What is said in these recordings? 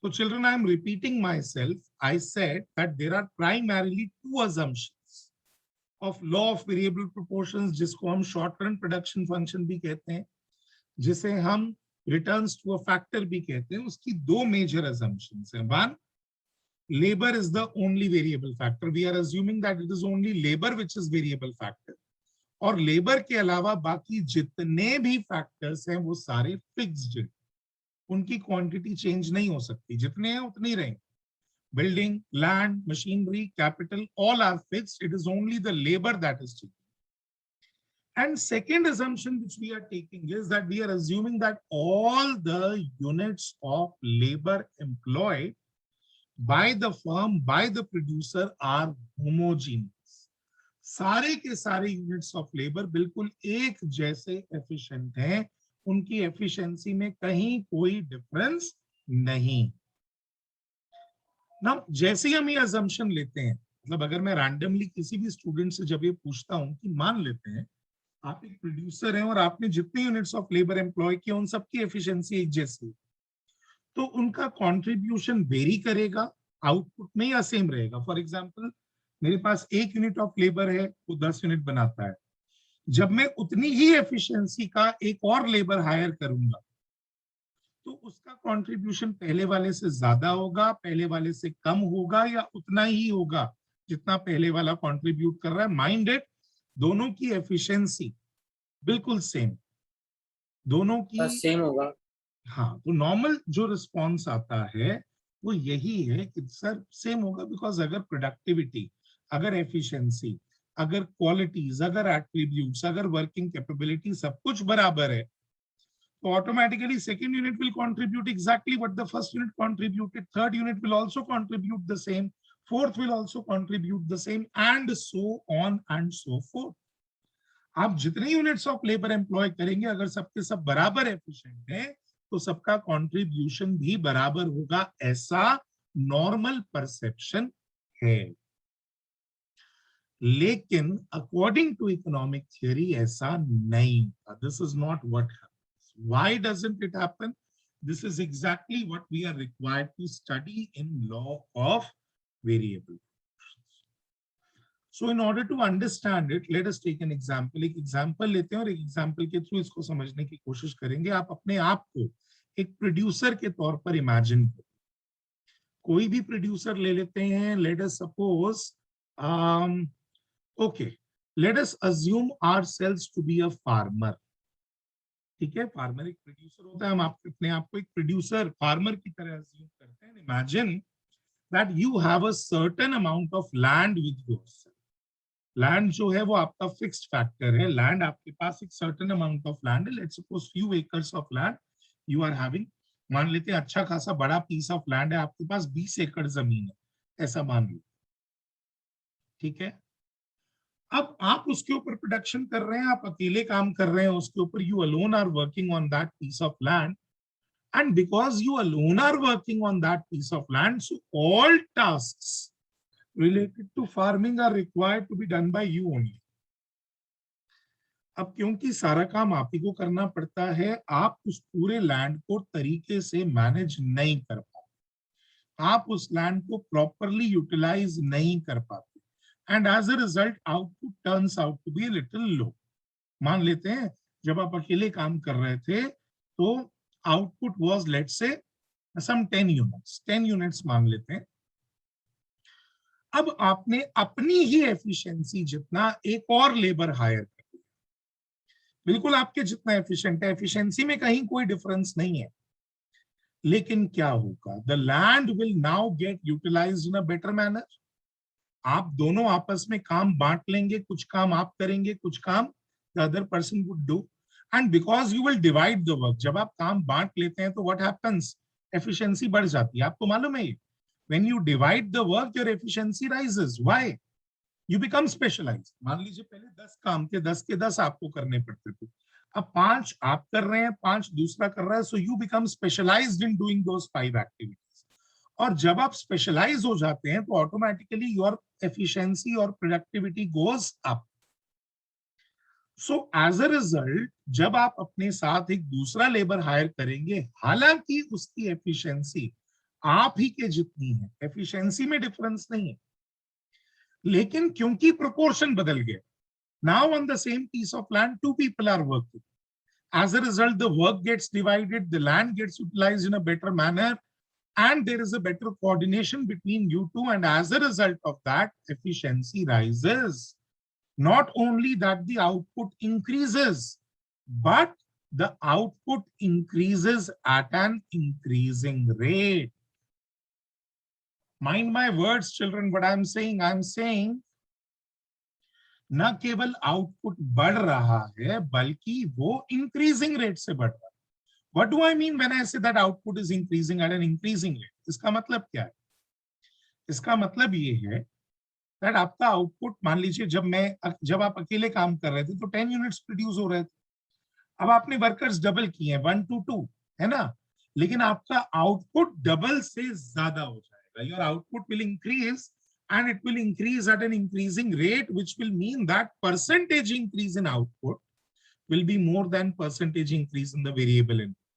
So children, I am repeating myself. I said that there are primarily two assumptions of law of variable proportions, जिसको हम short run production function भी कहते हैं, जिसे हम returns to a factor भी कहते हैं. उसकी दो major assumptions हैं. One, labor is the only variable factor. We are assuming that it is only labor which is variable factor. और लेबर के अलावा बाकी जितने भी फैक्टर्स हैं वो सारे फिक्स्ड हैं. उनकी क्वांटिटी चेंज नहीं हो सकती, जितने हैं उतने ही रहेंगे. Building, land, machinery, capital, all are fixed. It is only the labour that is changing. And second assumption which we are taking is that we are assuming that all the units of labor employed by the firm, by the producer are homogeneous. सारे के सारे units of labour बिल्कुल एक जैसे efficient हैं, उनकी efficiency में कहीं कोई डिफरेंस नहीं. ना जैसे ही हम ये अजम्पशन लेते हैं, मतलब अगर मैं रैंडमली किसी भी स्टूडेंट से जब ये पूछता हूं कि मान लेते हैं आप एक प्रोड्यूसर हैं और आपने जितने यूनिट्स ऑफ लेबर एम्प्लॉय किए उन सबकी एफिशिएंसी एक जैसी, तो उनका कंट्रीब्यूशन वेरी करेगा आउटपुट में या सेम रहेगा. फॉर एग्जांपल, मेरे पास एक यूनिट ऑफ लेबर है, वो 10 यूनिट बनाता है. जब मैं उतनी ही एफिशिएंसी का एक और लेबर हायर करूंगा तो उसका कंट्रीब्यूशन पहले वाले से ज्यादा होगा, पहले वाले से कम होगा, या उतना ही होगा जितना पहले वाला कंट्रीब्यूट कर रहा है. माइंड इट, दोनों की एफिशिएंसी बिल्कुल सेम, दोनों की सेम होगा. हाँ, तो नॉर्मल जो रिस्पॉन्स आता है वो यही है कि सर सेम होगा. बिकॉज अगर प्रोडक्टिविटी, अगर एफिशिएंसी, अगर क्वालिटीज, अगर एट्रीब्यूट्स, अगर वर्किंग कैपेबिलिटी सब कुछ बराबर है, तो automatically second unit will contribute exactly what the first unit contributed, third unit will also contribute the same, fourth will also contribute the same, and so on and so fourth. आप जितने units of labour employ करेंगे, अगर सबके सब बराबर efficient है तो सबका कंट्रीब्यूशन भी बराबर होगा. ऐसा नॉर्मल परसेप्शन है. लेकिन अकॉर्डिंग टू इकोनॉमिक थियरी ऐसा नहीं था. This is not what happens. Why doesn't it happen? This is exactly what we are required to study in law of variable. So in order to understand it, let us take an example. एक example लेते हैं और एक example के through इसको समझने की कोशिश करेंगे. आप अपने आप को एक प्रोड्यूसर के तौर पर इमेजिन करें. कोई भी प्रोड्यूसर ले लेते हैं. Let us suppose, okay, let us assume ourselves to be a farmer. ठीक है, फार्मर एक प्रोड्यूसर होता है. हम अपने आप को एक प्रोड्यूसर फार्मर की तरह अज्यूम करते हैं. Imagine that you have a certain amount of land with yourself. Land जो है वो आपका फिक्स्ड फैक्टर है. लैंड, आपके पास एक सर्टेन अमाउंट ऑफ लैंड है. Let's suppose few acres of land you are having. मान लेते हैं अच्छा खासा बड़ा पीस ऑफ लैंड है आपके पास, 20 एकड़ जमीन है, ऐसा मान लो. ठीक है, अब आप उसके ऊपर प्रोडक्शन कर रहे हैं, आप अकेले काम कर रहे हैं उसके ऊपर. You alone are working on that piece of land, and because you alone are working on that piece of land, so all tasks related to farming are required to be done by you only. अब क्योंकि सारा काम आप ही को करना पड़ता है, आप उस पूरे लैंड को तरीके से मैनेज नहीं कर पाते, आप उस लैंड को प्रॉपरली यूटिलाइज नहीं कर पाते, and as a result output turns out to be little low. मान लेते हैं जब आप अकेले काम कर रहे थे तो output was let's say some 10 units मान लेते हैं. अब आपने अपनी ही एफिशिएंसी जितना एक और लेबर हायर कर दिया. बिल्कुल आपके जितना एफिशिएंट है, एफिशिएंसी में कहीं कोई डिफरेंस नहीं है. लेकिन क्या होगा? The land will now get utilised in a better manner. आप दोनों आपस में काम बांट लेंगे. कुछ काम आप करेंगे, कुछ काम the other person would do, and because you will divide the work. जब आप काम बांट लेते हैं तो व्हाट हैपेंस? एफिशिएंसी बढ़ जाती है. आपको मालूम है ये, when you divide the work, your efficiency rises. Why? You become specialized. मान लीजिए पहले 10 काम थे, 10 के 10 आपको करने पड़ते थे. अब 5 आप कर रहे हैं, 5 दूसरा कर रहा है. So you become specialized in doing those 5 activities. और जब आप स्पेशलाइज हो जाते हैं तो ऑटोमेटिकली योर एफिशिएंसी और productivity goes up. So as a result जब आप अपने साथ एक दूसरा लेबर हायर करेंगे, हालांकि उसकी एफिशिएंसी आप ही के जितनी है, एफिशिएंसी में डिफरेंस नहीं है, लेकिन क्योंकि प्रोपोर्शन बदल गया, now on the same piece of land two people are working, as a result the work gets divided, the land gets utilized in a better manner, and there is a better coordination between you two, and as a result of that efficiency rises. Not only that the output increases, but the output increases at an increasing rate. Mind my words, children, what I'm saying न केवल output बढ़ रहा है बल्कि वो increasing rate से बढ़ रहा है. What do I mean when I say that output is increasing at an increasing rate? इसका मतलब क्या है? इसका मतलब ये है that आपका आउटपुट, मान लीजिए जब आप अकेले काम कर रहे थे तो 10 यूनिट्स प्रोड्यूस हो रहे थे. अब आपने वर्कर्स डबल किए हैं, 1 to 2, है ना, लेकिन आपका आउटपुट डबल से ज्यादा हो जाएगा. Your output will increase and it will increase at an increasing rate, which will mean that percentage increase in output will be more than percentage increase in the variable input.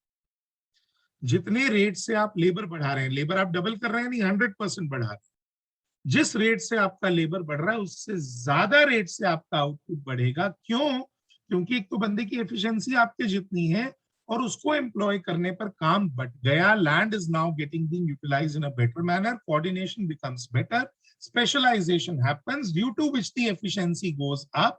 जितने rate से आप labour बढ़ा रहे हैं, labour आप double कर रहे हैं नहीं, 100% बढ़ा रहे हैं, जिस रेट से आपका लेबर बढ़ रहा है उससे ज्यादा रेट से आपका आउटपुट बढ़ेगा. क्यों? क्योंकि एक तो बंदे की एफिशिएंसी आपके जितनी है और उसको एम्प्लॉय करने पर काम बढ़ गया. Land is now getting being utilised in a better manner, coordination becomes better, specialization happens, due to which the efficiency goes up,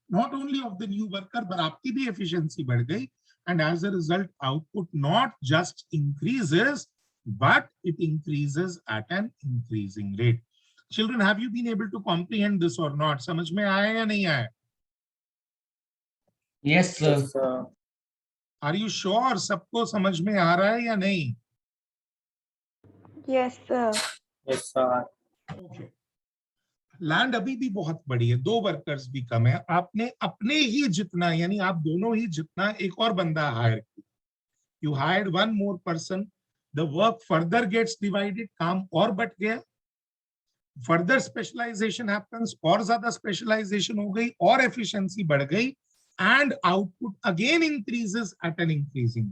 not only of the new worker but आपकी भी efficiency बढ़ गई, and as a result output not just increases but it increases at an increasing rate. Children, have you been able to comprehend this or not? समझ में आया या नहीं आया? Yes sir. Are you sure सबको समझ में आ रहा है या नहीं? Yes sir. Yes sir. Okay. Land अभी भी बहुत बड़ी है, 2 वर्कर्स भी कम है, आपने अपने ही जितना, यानी आप दोनों ही जितना एक और बंदा हायर किया. You hired 1 more person, the work further gets divided, काम और बढ़ गया, फर्दर स्पेशलाइजेशन हैपेंस, और ज्यादा स्पेशलाइजेशन हो गई और एफिशिएंसी बढ़ गई, and output again increases eight an increasing.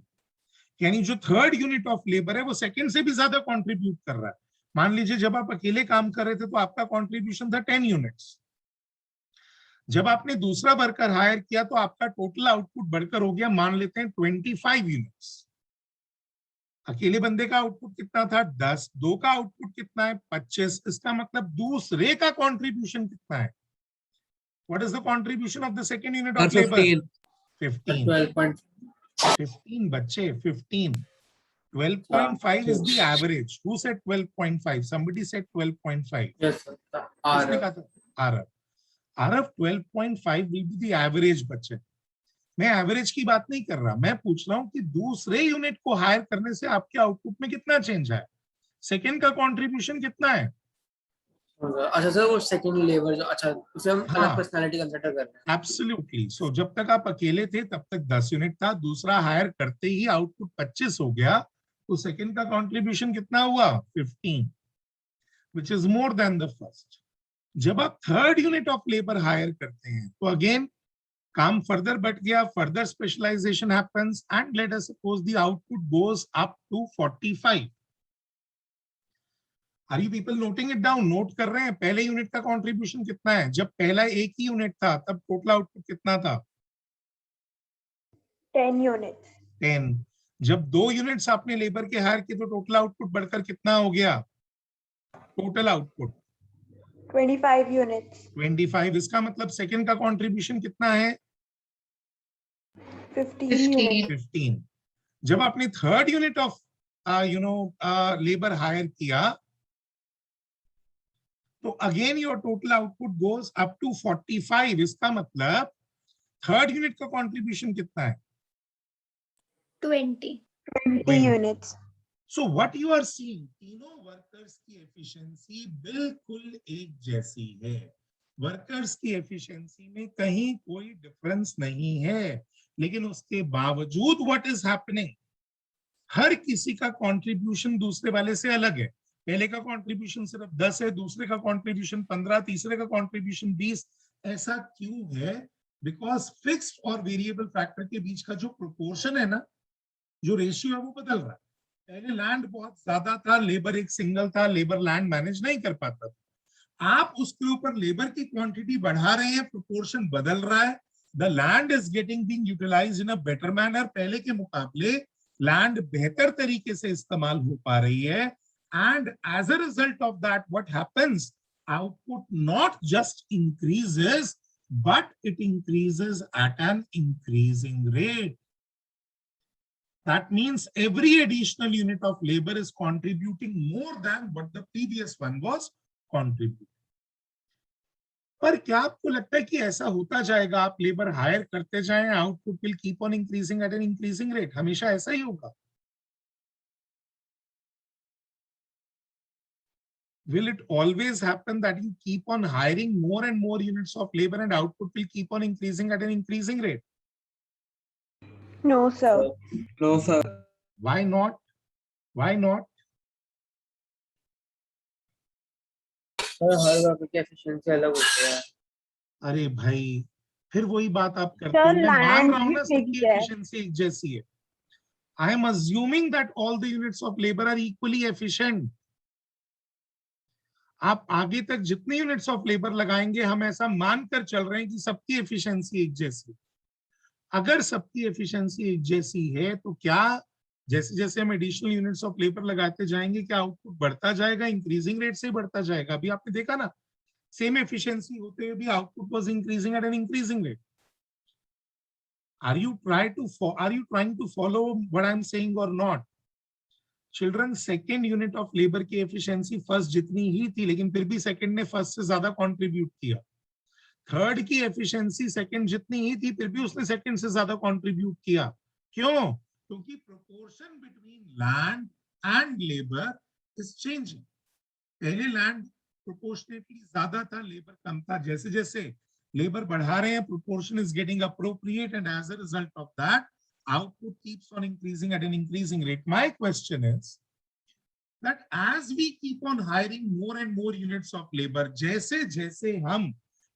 यानी जो थर्ड यूनिट ऑफ लेबर है वो सेकंड से भी ज्यादा कंट्रीब्यूट कर रहा है. मान लीजिए जब आप अकेले काम कर रहे थे तो आपका कंट्रीब्यूशन था 10 यूनिट्स. जब आपने दूसरा वर्कर हायर किया तो आपका टोटल आउटपुट बढ़कर हो गया, मान लेते हैं 25 यूनिट्स. अकेले बंदे का आउटपुट कितना था? 10. 2 का आउटपुट कितना है? 25. इसका मतलब दूसरे का कंट्रीब्यूशन कितना है? What is the contribution of the second unit of labour? 15. 15 बच्चे, 15. 12.5 is the average. Who said 12.5? Somebody said 12.5. Yes sir. किसने कहा था? Aarav. Aarav, 12.5 will be the average बच्चे. मैं एवरेज की बात नहीं कर रहा, मैं पूछ रहा हूं कि दूसरे यूनिट को हायर करने से आपके आउटपुट में कितना चेंज है, सेकंड का कंट्रीब्यूशन कितना है? अच्छा सर, वो सेकंड लेबर जो, अच्छा उसे हम अलग पर्सनालिटी कंसीडर कर रहे हैं. एब्सोल्युटली. सो जब तक आप अकेले थे तब तक 10 यूनिट था, दूसरा हायर करते ही आउटपुट 25 हो गया, तो सेकंड का कंट्रीब्यूशन कितना हुआ? 15, which is more than the first. जब आप third unit of labour hire करते हैं तो अगेन काम फर्दर बढ़ गया, further specialisation happens, and let us suppose the output goes up to 45. Are you people noting it down? Note कर रहे हैं पहले यूनिट का कंट्रीब्यूशन कितना है? जब पहला एक ही यूनिट था तब टोटल आउटपुट कितना था? 10 units. 10. जब 2 यूनिट्स आपने लेबर के हायर किए तो टोटल आउटपुट बढ़कर कितना हो गया? Total output 25 units. 25. इसका मतलब सेकंड का कंट्रीब्यूशन कितना है? 15 units. 15. जब आपने third unit of labour hire किया तो again your total output goes up to 45. इसका मतलब थर्ड यूनिट का कंट्रीब्यूशन कितना है? 20 units. So what you are seeing, तीनों वर्कर्स की एफिशिएंसी बिल्कुल एक जैसी है. वर्कर्स की एफिशिएंसी में कहीं कोई डिफरेंस नहीं है, लेकिन उसके बावजूद व्हाट इज हैपनिंग, हर किसी का कंट्रीब्यूशन दूसरे वाले से अलग है. पहले का कंट्रीब्यूशन सिर्फ 10 है, दूसरे का कंट्रीब्यूशन 15, तीसरे का कंट्रीब्यूशन 20. ऐसा क्यों है? बिकॉज फिक्स्ड और वेरिएबल फैक्टर के बीच का जो प्रोपोर्शन है ना, जो रेशियो है वो बदल रहा है. पहले लैंड बहुत ज्यादा था, लेबर एक सिंगल था, लेबर लैंड मैनेज नहीं कर पाता था। आप उसके ऊपर लेबर की क्वांटिटी बढ़ा रहे हैं, प्रोपोर्शन बदल रहा है, the land is getting being utilised in a better manner, पहले के मुकाबले लैंड बेहतर तरीके से इस्तेमाल हो पा रही है, and as a result of that what happens, output not just increases but it increases at an increasing rate. That means every additional unit of labor is contributing more than what the previous one was contributing. पर क्या आपको लगता है कि ऐसा होता जाएगा, आप लेबर हायर करते जाएं, output will keep on increasing at an increasing rate, हमेशा ऐसा ही होगा? Will it always happen that you keep on hiring more and more units of labor and output will keep on increasing at an increasing rate? No, sir. No, sir. Why not? Why not? Sir her worker की efficiency अलग होती है। अरे भाई, फिर वही बात आप करते Sir, हो। मैं मान land रहा हूं भी ना fixed सबकी है। एफिशिएंसी एक जैसी है। I am assuming that all the units of labor are equally efficient. आप आगे तक जितने यूनिट्स ऑफ लेबर लगाएंगे, हम ऐसा मानकर चल रहे हैं कि सबकी एफिशिएंसी एक जैसी। अगर सबकी एफिशिएंसी एक जैसी है तो क्या जैसे जैसे हम एडिशनल यूनिट्स ऑफ लेबर लगाते जाएंगे, क्या आउटपुट बढ़ता जाएगा? इंक्रीजिंग रेट से बढ़ता जाएगा। अभी आपने देखा ना, सेम एफिशिएंसी होते हुए भी output was increasing at an increasing rate. Are you trying to follow what I'm saying or not? Children, second unit of labour की एफिशिएंसी फर्स्ट जितनी ही थी, लेकिन फिर भी सेकेंड ने फर्स्ट से ज्यादा कंट्रीब्यूट किया। थर्ड की एफिशिएंसी सेकेंड जितनी ही थी, फिर भी उसने सेकेंड से ज्यादा कंट्रीब्यूट किया। क्यों? क्योंकि proportion between land and labour is changing. पहले लैंड प्रोपोर्शनेटली ज्यादा था, लेबर कम था। जैसे जैसे लेबर बढ़ा रहे हैं, proportion is getting appropriate, and as a result of that output keeps on increasing at an increasing rate. My question is that as we keep on hiring more and more units of labor, जैसे जैसे हम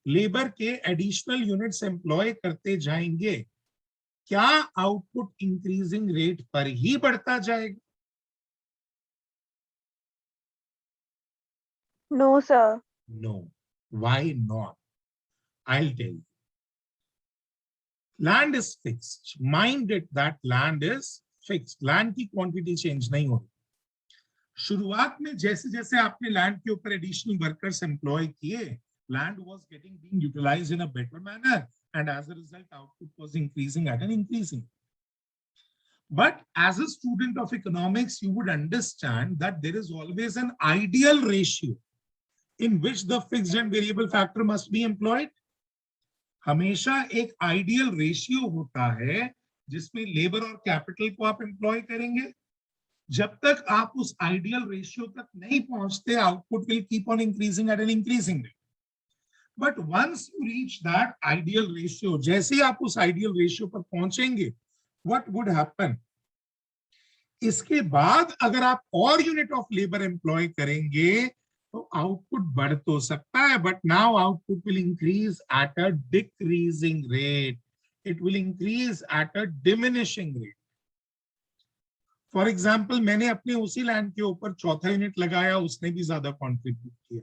labour के additional units employ करते जाएंगे, क्या output increasing rate पर ही बढ़ता जाएगा? No, sir. No. Why not? I'll tell you. Land is fixed. Mind it that land is fixed. Land की क्वांटिटी चेंज नहीं होती। शुरुआत में जैसे जैसे आपने लैंड के ऊपर एडिशनल वर्कर्स एम्प्लॉय किए, land was getting being utilised in a better manner, and as a result output was increasing at an increasing. But as a student of economics, you would understand that there is always an ideal ratio in which the fixed and variable factor must be employed. हमेशा एक ideal ratio होता है जिसमें labour और capital को आप employ करेंगे। जब तक आप उस आइडियल रेशियो तक नहीं पहुंचते, output will keep on increasing at an increasing rate. But once you reach that ideal ratio, जैसे ही आप उस आइडियल रेशियो पर पहुंचेंगे, व्हाट वुड हैपन? इसके बाद अगर आप और यूनिट ऑफ लेबर एम्प्लॉय करेंगे तो आउटपुट बढ़ तो सकता है, but now output will increase at a decreasing rate, it will increase at a diminishing rate. For example, मैंने अपने उसी लैंड के ऊपर चौथा यूनिट लगाया, उसने भी ज्यादा कॉन्ट्रीब्यूट किया,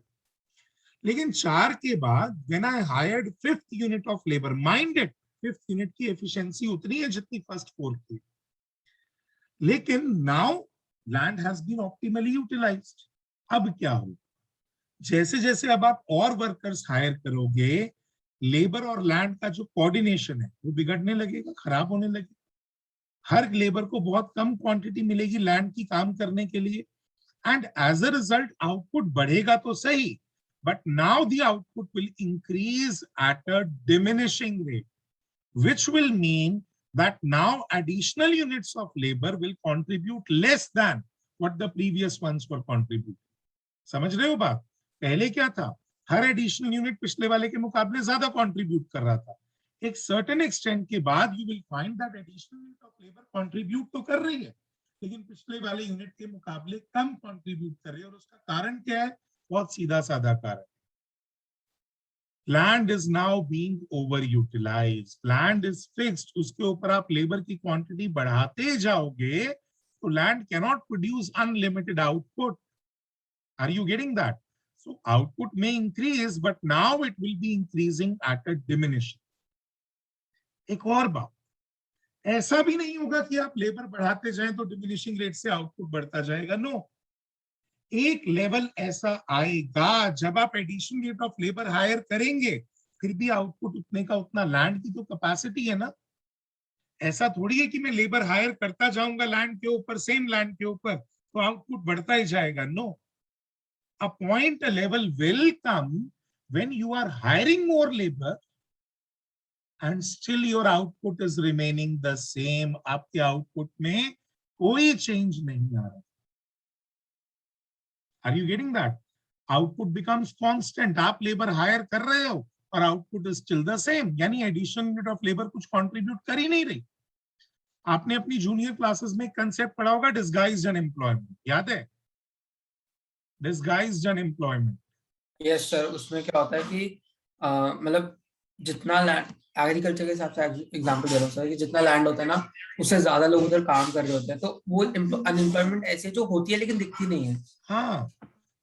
लेकिन 4 के बाद when I hired fifth unit of labour, mind it, fifth unit की एफिशिएंसी उतनी है जितनी फर्स्ट 4 की, लेकिन now land has been optimally utilised. अब क्या होगा? जैसे जैसे अब आप और वर्कर्स हायर करोगे, लेबर और लैंड का जो कोऑर्डिनेशन है वो बिगड़ने लगेगा, खराब होने लगेगा। हर लेबर को बहुत कम क्वांटिटी मिलेगी लैंड की काम करने के लिए, and as a result output बढ़ेगा तो सही, but now the output will increase at a diminishing rate, which will mean that now additional units of labor will contribute less than what the previous ones were contributing. समझ रहे हो बात? पहले क्या था? हर एडिशनल यूनिट पिछले वाले के मुकाबले ज्यादा कंट्रीब्यूट कर रहा था। एक सर्टेन एक्सटेंट के बाद you will find that additional unit of labour contribute तो कर रही है, लेकिन पिछले वाले यूनिट के मुकाबले कम कंट्रीब्यूट कर रही है। और उसका कारण क्या है? बहुत सीधा साधा कारण, land is now being over utilised, land is fixed. उसके ऊपर आप लेबर की क्वांटिटी बढ़ाते जाओगे So land cannot produce unlimited output. Are you getting that? So output may increase, but now it will be increasing at a diminishing. एक और बात, ऐसा भी नहीं होगा कि आप लेबर बढ़ाते जाएं तो डिमिनिशिंग रेट से आउटपुट बढ़ता जाएगा. नो, एक लेवल ऐसा आएगा जब आप addition rate of labour hire करेंगे, फिर भी आउटपुट उतने का उतना. लैंड की तो कैपेसिटी है ना. ऐसा थोड़ी है कि मैं लेबर हायर करता जाऊंगा लैंड के ऊपर, सेम लैंड के ऊपर, तो आउटपुट बढ़ता ही जाएगा. No, a point, a level will come when you are hiring more labor and still your output is remaining the same. आपके आउटपुट में कोई चेंज नहीं आ रहा. Are you getting that? Output becomes constant. आप labour higher कर रहे हो और output is still the same, यानी एडिशन यूनिट ऑफ लेबर कुछ कंट्रीब्यूट कर ही नहीं रही. आपने अपनी जूनियर क्लासेस में कंसेप्ट पढ़ा होगा, डिस्गाइज्ड अनएम्प्लॉयमेंट. याद है? Disguised unemployment. यस सर, उसमें क्या होता है कि मतलब जितना लैंड, एग्रीकल्चर के हिसाब से एग्जांपल दे रहा हूँ सर, कि जितना लैंड होता है ना, उससे ज्यादा लोग उधर काम कर रहे होते हैं, तो वो अनएम्प्लॉयमेंट ऐसे जो होती है लेकिन दिखती नहीं है. हाँ,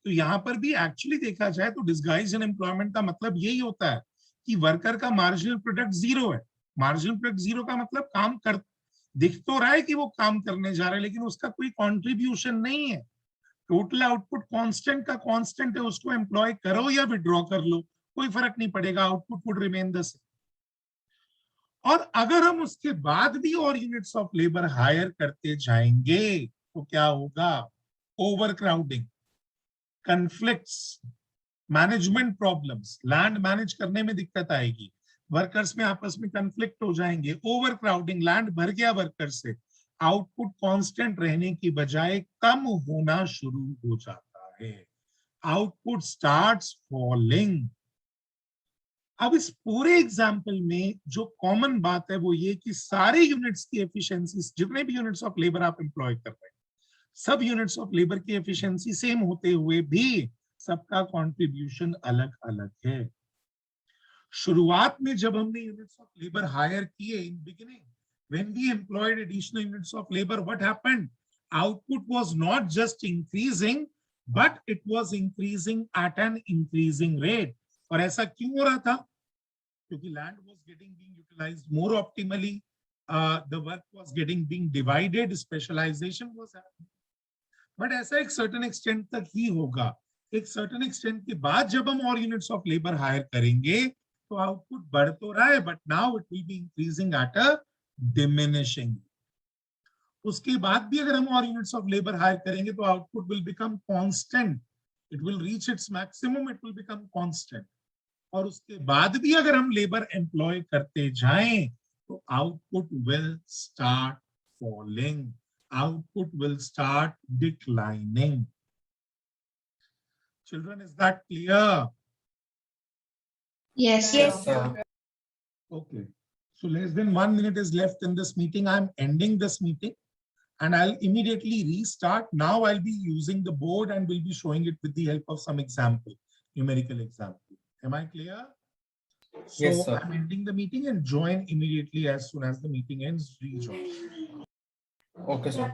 तो यहाँ पर भी एक्चुअली देखा जाए तो डिस्गाइज्ड अनएम्प्लॉयमेंट का मतलब यही होता है कि वर्कर का मार्जिनल प्रोडक्ट जीरो है. मार्जिनल प्रोडक्ट जीरो का मतलब काम कर, दिख तो रहा है कि वो काम करने जा रहा है, लेकिन उसका कोई कंट्रीब्यूशन नहीं है. टोटल आउटपुट कांस्टेंट का कांस्टेंट है, उसको एम्प्लॉय करो या विड्रॉ कर लो, कोई फर्क नहीं पड़ेगा, output would remain the same. और अगर हम उसके बाद भी और यूनिट्स ऑफ लेबर हायर करते जाएंगे तो क्या होगा? Overcrowding, conflicts, management problems, land manage करने में दिक्कत आएगी, वर्कर्स में आपस में कन्फ्लिक्ट हो जाएंगे, ओवरक्राउडिंग, लैंड भर गया वर्कर से, आउटपुट कांस्टेंट रहने की बजाय कम होना शुरू हो जाता है. Output starts falling. अब इस पूरे एग्जाम्पल में जो कॉमन बात है वो ये कि सारे यूनिट्स की एफिशिएंसी, जितने भी यूनिट्स ऑफ लेबर आप एम्प्लॉय कर रहे हैं, सब यूनिट्स ऑफ लेबर की एफिशिएंसी सेम होते हुए भी सबका कंट्रीब्यूशन अलग अलग है. शुरुआत में जब हमने यूनिट्स ऑफ लेबर हायर किए, in beginning when we employed additional units of labor, what happened? Output was not just increasing, but it was increasing at an increasing rate. और ऐसा क्यों हो रहा था? क्योंकि land was being utilized more optimally, the work was being divided, specialization was happening. But ऐसा एक certain extent तक ही होगा. एक certain extent के बाद जब हम और units of labor hire करेंगे तो output बढ़ तो रहा है, but now it will be increasing at a diminishing. उसके बाद भी अगर हम और यूनिट्स ऑफ लेबर हायर करेंगे तो output will become constant. It will reach its maximum, it will become constant. और उसके बाद भी अगर हम लेबर एम्प्लॉय करते जाएं तो output will start falling, output will start declining. Children, is that clear? Yes, sir. Okay. So less than 1 minute is left in this meeting. I'm ending this meeting and I'll immediately restart. Now I'll be using the board and we'll be showing it with the help of some example, numerical example. Am I clear? So Yes, sir. I'm ending the meeting and join immediately as soon as the meeting ends. Rejoin. Okay, sir.